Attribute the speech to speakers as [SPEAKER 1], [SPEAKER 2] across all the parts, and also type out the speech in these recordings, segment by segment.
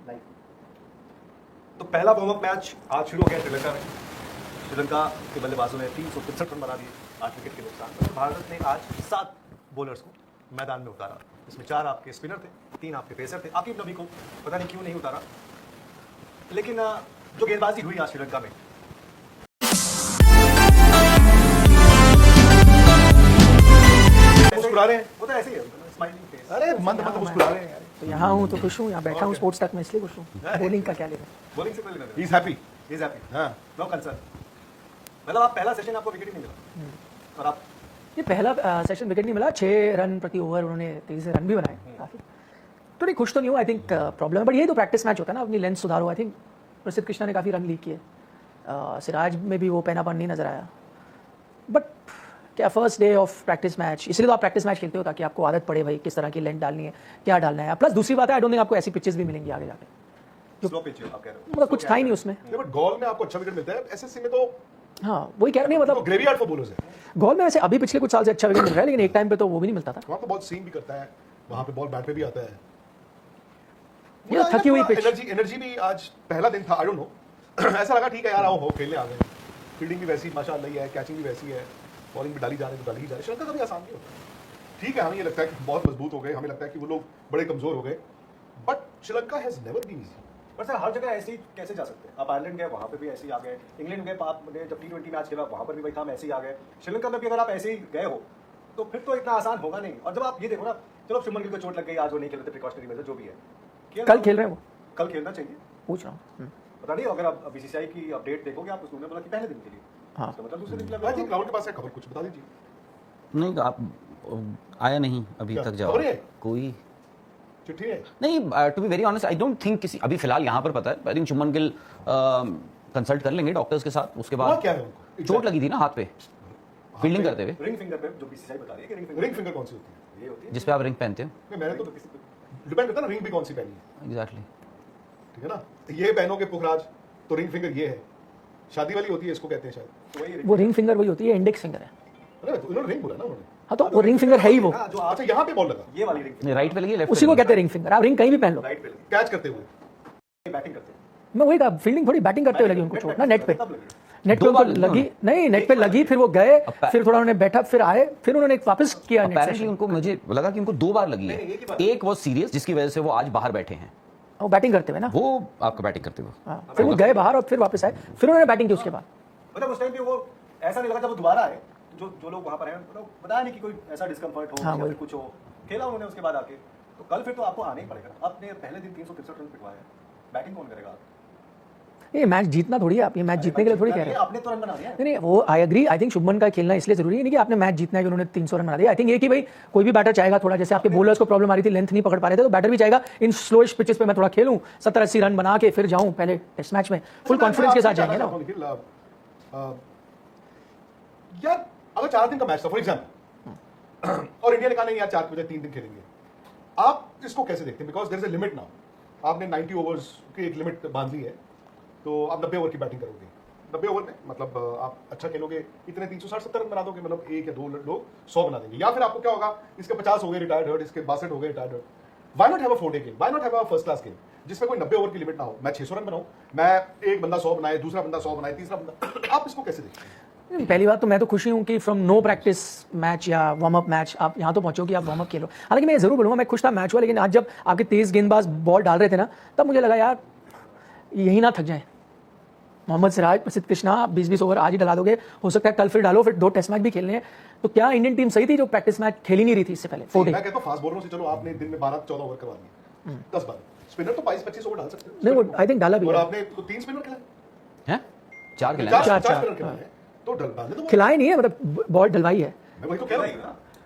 [SPEAKER 1] Life?
[SPEAKER 2] तो पहला warm up match आज शुरू हो गया श्रीलंका में। श्रीलंका के बल्लेबाजों ने 363 रन बना दिए, 8 विकेट के नुकसान पर। भारत ने आज 7 बॉलर्स को मैदान में उतारा, इसमें 4 आपके स्पिनर थे, 3 आपके पेसर थे। आकिब नबी को पता नहीं क्यों नहीं उतारा, लेकिन जो गेंदबाजी हुई आज श्रीलंका में, मुस्कुरा रहे हैं, वो तो ऐसे ही है, स्माइलिंग फेस।
[SPEAKER 3] अरे मंद मंद मुस्कुरा रहे हैं यार।
[SPEAKER 1] तो यहाँ हूँ तो खुश हूँ, यहाँ बैठा हूँ स्पोर्ट्स तक में इसलिए खुश हूँ। बॉलिंग का क्या लेना?
[SPEAKER 2] बॉलिंग से पहले
[SPEAKER 3] he is happy.
[SPEAKER 2] Is happy,
[SPEAKER 3] हाँ
[SPEAKER 2] नो कंसर्न। मतलब आप पहला सेशन आपको विकेट ही नहीं मिला और आप
[SPEAKER 1] ये पहला सेशन विकेट नहीं मिला, 6 रन प्रति ओवर उन्होंने तेजी से रन भी बनाए काफी। तो नहीं खुश तो नहीं हुआ, आई थिंक प्रॉब्लम है, बट ये तो प्रैक्टिस मैच होता है ना, अपनी लेंथ सुधारो। आई थिंक प्रसिद्ध कृष्णा ने काफ़ी रन लीक किए, सिराज में भी वो पहनापन नहीं नजर आया। बट क्या first day of practice match, इसलिए तो आप प्रैक्टिस मैच खेलते हो ताकि आपको आदत पड़े भाई किस तरह की लेंथ डालनी है, क्या डालना है। प्लस दूसरी बात है, आई डोंट थिंक आपको ऐसी पिचेस भी मिलेंगी आगे जाके,
[SPEAKER 2] स्लो पिच आप कह रहे हो,
[SPEAKER 1] मतलब कुछ था ही नहीं उसमें।
[SPEAKER 3] बट गोल में आपको अच्छा विकेट मिलता है, एसएससी में तो
[SPEAKER 1] हाँ वही कह रहे नहीं, मतलब
[SPEAKER 3] ग्रेवयार्ड फॉर बॉलर्स है।
[SPEAKER 1] गोल में वैसे अभी पिछले कुछ साल से अच्छा विकेट मिल रहा है, लेकिन एक टाइम पे तो वो भी नहीं मिलता था।
[SPEAKER 3] वहाँ पे बहुत सीम भी करता है, वहाँ पे बॉल बैट पे भी आता है।
[SPEAKER 1] ये थकी हुई पिच।
[SPEAKER 3] एनर्जी भी आज पहला दिन था, आई डोंट नो ऐसा लगा ठीक है यार, आओ हो खेलने आ गए। फील्डिंग भी वैसी माशाल्लाह है, कैचिंग भी वैसी है, बॉलिंग भी डाली जा रही है तो डाली ही जा रही है। श्रीलंका का भी आसान नहीं होता। ठीक है, हमें ये लगता है कि बहुत मजबूत हो गए, हमें लगता है कि वो लोग बड़े कमजोर हो गए, but Sri Lanka has never been easy.
[SPEAKER 2] पर सर हर जगह ऐसे ही कैसे जा सकते हैं? आप आयरलैंड गए, वहाँ पे भी ऐसे ही आ गए। इंग्लैंड गए, आपने जब T20 मैच खेला वहाँ पर भी वही काम ऐसे ही आ गए। श्रीलंका में भी अगर आप ऐसे ही गए हो तो फिर तो इतना आसान होगा नहीं। और जब आप ये देखो ना, चलो शुभमन गिल को चोट लग गई, आज वो नहीं खेलते, प्रिकॉशनरी मेजर जो भी है,
[SPEAKER 1] कल खेल रहे हैं वो,
[SPEAKER 2] कल खेलना चाहिए,
[SPEAKER 1] पूछ रहा हूँ।
[SPEAKER 2] पता नहीं। अगर आप बीसीसीआई की अपडेट देखोगे, आप उसने बोला कि पहले दिन के लिए,
[SPEAKER 1] हाँ
[SPEAKER 2] तो मतलब दूसरे दिन के
[SPEAKER 3] आई थिंक
[SPEAKER 2] लिए
[SPEAKER 3] राहुल के पास है खबर, कुछ बता दीजिए।
[SPEAKER 4] नहीं आप आया नहीं अभी
[SPEAKER 3] क्या?
[SPEAKER 4] तक
[SPEAKER 3] खबर
[SPEAKER 4] जवाब
[SPEAKER 3] है?
[SPEAKER 4] कोई
[SPEAKER 3] चिट्ठी है?
[SPEAKER 4] नहीं। To be very honest I don't think किसी अभी फिलहाल यहाँ पर पता है। I think Shubman Gill consult कर लेंगे डॉक्टर्स के साथ, उसके
[SPEAKER 3] हुआ
[SPEAKER 4] बाद
[SPEAKER 3] क्या है उनको?
[SPEAKER 4] चोट लगी थी ना हाथ पे फील्डिंग करते हुए,
[SPEAKER 2] रिंग फिंगर पे जो बीसीसीआई बता रही है कि
[SPEAKER 3] रिंग फिंगर कौन सी होती है?
[SPEAKER 2] ये होती है।
[SPEAKER 4] जिस पे आप रिंग पहनते हो।
[SPEAKER 3] नहीं, मैंने तो डिपेंड करता है ना रिंग भी कौन सी पहनी है,
[SPEAKER 4] एग्जैक्टली
[SPEAKER 3] ठीक है ना। ये पहनोगे पुखराज तो रिंग फिंगर ये है, शादी वाली होती है, इसको कहते हैं शायद।
[SPEAKER 2] तो वही
[SPEAKER 1] वो रिंग फिंगर वही होती है, इंडेक्स फिंगर है।
[SPEAKER 3] अरे तो उन्होंने रिंग बोला ना उन्होंने।
[SPEAKER 1] हाँ तो वो रिंग फिंगर है ही वो,
[SPEAKER 2] हाँ, जो आप
[SPEAKER 3] अच्छा यहाँ पे बॉल लगा,
[SPEAKER 2] ये वाली रिंग
[SPEAKER 4] नहीं राइट पे लगी लेफ्ट
[SPEAKER 1] उसी को कहते हैं रिंग फिंगर। आप रिंग कहीं भी पहन लो।
[SPEAKER 2] राइट पे
[SPEAKER 3] कैच करते हुए।
[SPEAKER 2] बैटिंग करते हैं,
[SPEAKER 1] मैं वही कहा, फील्डिंग थोड़ी बैटिंग करते हुए लगी उनको चोट ना, नेट पे।
[SPEAKER 2] तब लगी।
[SPEAKER 1] नेट पे
[SPEAKER 4] दो
[SPEAKER 1] उनको
[SPEAKER 4] बार
[SPEAKER 1] लगी,
[SPEAKER 4] लगी
[SPEAKER 1] नहीं नेट पे लगी, फिर वो गए, फिर थोड़ा उन्होंने बैठा, फिर आए, फिर उन्होंने वापस किया नेट
[SPEAKER 4] अपेरेंटली
[SPEAKER 1] से।
[SPEAKER 4] उनको, मुझे लगा कि उनको 2 बार लगी है। एक वो सीरियस जिसकी वजह से वो आज बाहर बैठे हैं,
[SPEAKER 1] वो बैटिंग करते हुए ना,
[SPEAKER 4] वो आपका बैटिंग करते हुए।
[SPEAKER 1] हाँ, फिर वो गए बाहर और फिर वापस आए, फिर उन्होंने बैटिंग की उसके बाद।
[SPEAKER 2] मतलब उस टाइम पे वो ऐसा नहीं लगा जब वो दोबारा आए, जो लोग वहाँ पर हैं, मतलब बताया नहीं कि कोई ऐसा डिस्कम्फर्ट हो
[SPEAKER 1] हाँ,
[SPEAKER 2] या
[SPEAKER 1] वही।
[SPEAKER 2] फिर कुछ हो। खेला उन्होंने उसके बाद आके, तो कल फिर तो आपको आना ही पड़ेगा। आपने पहले दिन 363 रन पिटवाए, बैटिंग कौन करेगा?
[SPEAKER 1] ये मैच जीतना थोड़ी है, आप ये मैच जीतने के लिए थोड़ी कह रहे हो।
[SPEAKER 2] आपने तो रन बना दिया।
[SPEAKER 1] नहीं नहीं, वो I agree. I think Shubman का खेलना इसलिए जरूरी नहीं कि आपने मैच जीतना है कि उन्होंने 300 रन बना दिया। आई थिंक ये कि भाई कोई भी बैटर चाहेगा थोड़ा, जैसे आपके बॉलर्स को प्रॉब्लम आ रही थी, लेंथ नहीं पकड़ पा रहे थे, तो बैटर भी चाहेगा इन स्लोइश पिचेस पे मैं थोड़ा खेलूं, 70-80 रन बना के फिर जाऊं पहले टेस्ट मैच में, फुल कॉन्फिडेंस के साथ जाएंगे ना।
[SPEAKER 3] यार अगर 4 दिन का मैच था फॉर एग्जाम्पल, और इंडिया ने कहा नहीं यार 4 की बजाय 3 दिन खेलेंगे, आप इसको कैसे देखते हैं? Because there is a limit now. आपने 90 ओवर्स की एक लिमिट बांध ली है, तो आप 90 ओवर की बैटिंग करोगे। 90 ओवर में मतलब आप अच्छा खेलोगे, इतने 360-70 रन बना दोगे, मतलब 1 या 2 लोग 100 बना देंगे। या फिर आपको क्या होगा, इसके 50 हो गए रिटायर्ड हर्ट, इसके 62 हो गए retired hurt. Why not have a 4-डे game? Why not have a first class game जिसमें कोई 90 ओवर की लिमिट ना हो? मैं 600 रन बनाऊं, मैं एक बंदा 100 बनाए, दूसरा बंदा 100 बनाए, तीसरा बंदा। आप इसको कैसे देखते हैं?
[SPEAKER 1] पहली बात तो मैं तो खुशी हूं कि फ्रॉम नो प्रैक्टिस मैच या वार्म अप मैच आप यहाँ तो पहुंचो कि आप वार्म अप खेलो। हालांकि मैं जरूर बोलूंगा मैं खुश था मैच हुआ, लेकिन आज जब आपके तेज गेंदबाज बॉल डाल रहे थे ना, तब मुझे लगा यार यही ना थक जाए। मोहम्मद सिराज, प्रसिद्ध कृष्णा 20-20 ओवर आज ही डला दोगे, हो सकता है कल फिर डालो, फिर 2 टेस्ट मैच भी खेलने हैं। तो क्या इंडियन टीम सही थी जो प्रैक्टिस मैच खेल ही नहीं रही थी इससे पहले? 4 डे
[SPEAKER 3] मैं कहता हूं फास्ट बॉलरों से चलो आपने दिन में 12-14 ओवर करवा दिए, 10-12 स्पिनर तो 22-25 ओवर डाल सकते हैं।
[SPEAKER 1] नहीं, वो आई थिंक डाला भी
[SPEAKER 3] और
[SPEAKER 1] है।
[SPEAKER 3] आपने तो 3 स्पिनर खिलाए,
[SPEAKER 4] हैं 4 खिलाए।
[SPEAKER 3] चार
[SPEAKER 1] चार,
[SPEAKER 3] स्पिनर
[SPEAKER 1] चार,
[SPEAKER 3] खिलाए हैं, तो डालने दो।
[SPEAKER 1] खिलाए नहीं है, मतलब बॉल डलवाई है।
[SPEAKER 3] मैं वही तो कह रहा हूं।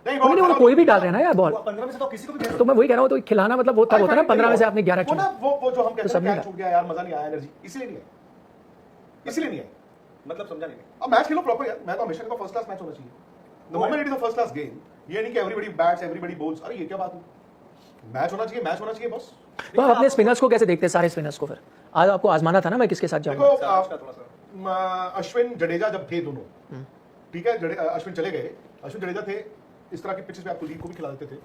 [SPEAKER 3] नहीं
[SPEAKER 1] नहीं, वो कोई भी डाल रहे हैं ना यार बॉल,
[SPEAKER 2] 15 में से तो किसी को भी दे
[SPEAKER 1] तो मैं वही कह रहा हूँ, तो खिलाना मतलब वो तब होता है ना 15 में से आपने 11
[SPEAKER 3] वो ना
[SPEAKER 1] चुना।
[SPEAKER 3] वो जो हम कहते
[SPEAKER 1] सबने
[SPEAKER 3] हैं कैच
[SPEAKER 1] डाला।
[SPEAKER 3] छूट गया यार, मजा नहीं आया, एनर्जी इसलिए नहीं है, इसलिए नहीं है।
[SPEAKER 2] मतलब समझा नहीं।
[SPEAKER 3] अब मैच खेलो प्रॉपर यार। मैं तो हमेशा कहता हूं फर्स्ट क्लास मैच होना चाहिए। The moment it is a first class game, ये नहीं कि एवरीबॉडी बैट्स एवरीबॉडी बॉल्स। अरे ये क्या बात है? मैच होना चाहिए, मैच होना चाहिए बस।
[SPEAKER 1] तो आप अपने स्पिनर्स को कैसे देखते हैं, सारे स्पिनर्स को? फिर आज आपको आजमाना था ना मैं किसके साथ
[SPEAKER 3] देखो
[SPEAKER 1] जाऊंगा।
[SPEAKER 3] अश्विन जडेजा जब थे दोनों, ठीक है, अश्विन चले गए, अश्विन जडेजा थे, इस तरह के पिचेस पे आप कुलदीप को भी खिला देते थे।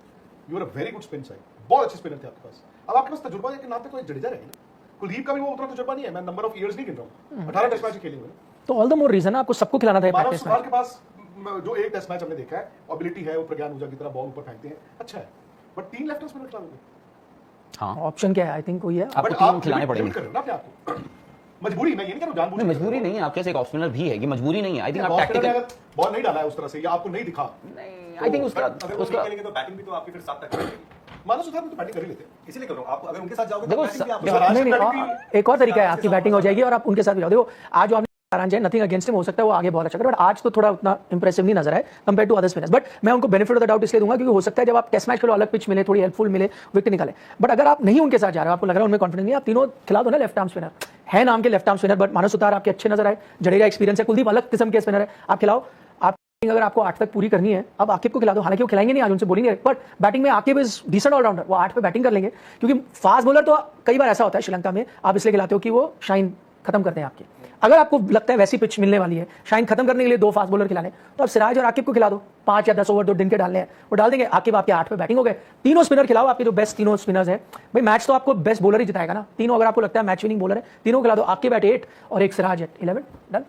[SPEAKER 3] You are a very good spin side, बहुत अच्छे स्पिनर थे आपके पास। अब आपके पास तजुर्बा के नाम पे तो एक जडेजा रहेगा ना। कुलदीप का भी वो उतना तजुर्बा नहीं है, मैं नंबर ऑफ इयर्स नहीं गिन रहा हूँ, 18 टेस्ट मैच खेले हुए।
[SPEAKER 1] तो ऑल द मोर रीजन है आपको सबको खिलाना था
[SPEAKER 3] मानव
[SPEAKER 1] प्रैक्टिस
[SPEAKER 3] सुधार
[SPEAKER 1] मैच।
[SPEAKER 3] के पास जो एक टेस्ट मैच हमने देखा है, एबिलिटी है, वो प्रज्ञान ऊर्जा की तरह बॉल ऊपर फेंकते हैं, अच्छा है, बट 3 लेफ्ट स्पिनर खिला दोगे।
[SPEAKER 4] हाँ
[SPEAKER 1] ऑप्शन क्या है? आई थिंक वही है।
[SPEAKER 4] आपको
[SPEAKER 3] बट
[SPEAKER 4] 3 खिलाने
[SPEAKER 3] limit
[SPEAKER 4] पड़ेंगे।
[SPEAKER 3] कर रहे हो ना अपने आपको, मजबूरी, मैं ये नहीं कह रहा हूं जानबूझ
[SPEAKER 4] नहीं
[SPEAKER 3] के
[SPEAKER 4] मजबूरी
[SPEAKER 3] कर रहे
[SPEAKER 4] नहीं है, आपके पास एक ऑफ स्पिनर भी है, ये मजबूरी नहीं है। आई थिंक
[SPEAKER 3] हो।
[SPEAKER 4] आप
[SPEAKER 3] बॉल स्पिनर ने
[SPEAKER 4] टैक्टिकल
[SPEAKER 3] अगर बॉल नहीं डाला है उस तरह से या आपको नहीं दिखा,
[SPEAKER 4] आई थिंक उसका
[SPEAKER 2] अगर वो नहीं खेलेंगे तो बैटिंग भी तो आपकी फिर 7 तक खेलेंगे।
[SPEAKER 3] मानव सुधार में तो बैटिंग कर ही लेते हैं।
[SPEAKER 2] इसीलिए कर रहा हूँ, आप अगर उनके साथ जाओगे
[SPEAKER 4] देखो,
[SPEAKER 2] तो बैटिंग भी आप
[SPEAKER 3] देखो,
[SPEAKER 1] नहीं
[SPEAKER 3] बैटिंग
[SPEAKER 1] नहीं, एक और तरीका है, आपकी बैटिंग हो जाएगी और आप उनके साथ भी जाओ। देखो आज जो आपने आराम जाए, नथिंग अगेंस्ट हिम, हो सकता है वो आगे बहुत अच्छा करे, बट आज तो थोड़ा उतना इंप्रेसिव नहीं नजर आए compare to other spinners. But मैं उनको बेनिफिट ऑफ द डाउट इसलिए दूंगा क्योंकि हो सकता है जब आप टेस्ट मैच खेलो अलग पिच मिले, थोड़ी हेल्पफुल मिले, विकेट निकाले। बट अगर आप नहीं उनके साथ जा रहे हो, आपको लग रहा है उनमें कॉन्फिडेंस नहीं, आप तीनों खिला दो ना लेफ्ट आर्म स्पिनर है, नाम के लेफ्ट आर्म स्पिनर, बट मानव सुतार आपके अच्छे नजर आए, जडेजा एक्सपीरियंस है, कुलदीप अलग किस्म के स्पिनर है, आप खिलाओ। आप अगर आपको 8 तक पूरी करनी है, अब आकिब को खिला दो, हालांकि वो खिलाएंगे नहीं आज, उनसे बोलेंगे, बट बैटिंग में आकिब इज डिसेंट ऑलराउंडर, वो 8 पे बैटिंग कर लेंगे। क्योंकि फास्ट बॉलर तो कई बार ऐसा होता है श्रीलंका में, आप इसलिए खिलाते हो कि वो शाइन खत्म करते हैं आपकी। अगर आपको लगता है वैसी पिच मिलने वाली है, शाइन खत्म करने के लिए 2 फास्ट बॉलर खिलाने, तो आप सिराज और आकिब को खिला दो, 5 या 10 ओवर 2 दिन के डालने हैं, वो डाल देंगे। आकिब आपके 8 पे बैटिंग हो गए, तीनों स्पिनर खिलाओ, आपके जो बेस्ट तीनों स्पिनर्स हैं। भाई मैच तो आपको बेस्ट बॉलर ही जिताएगा ना, तीनों अगर आपको लगता है मैच विनिंग बॉलर है, तीनों खिला दो, आकिब एट 8 और एक सिराज एट 11, डन।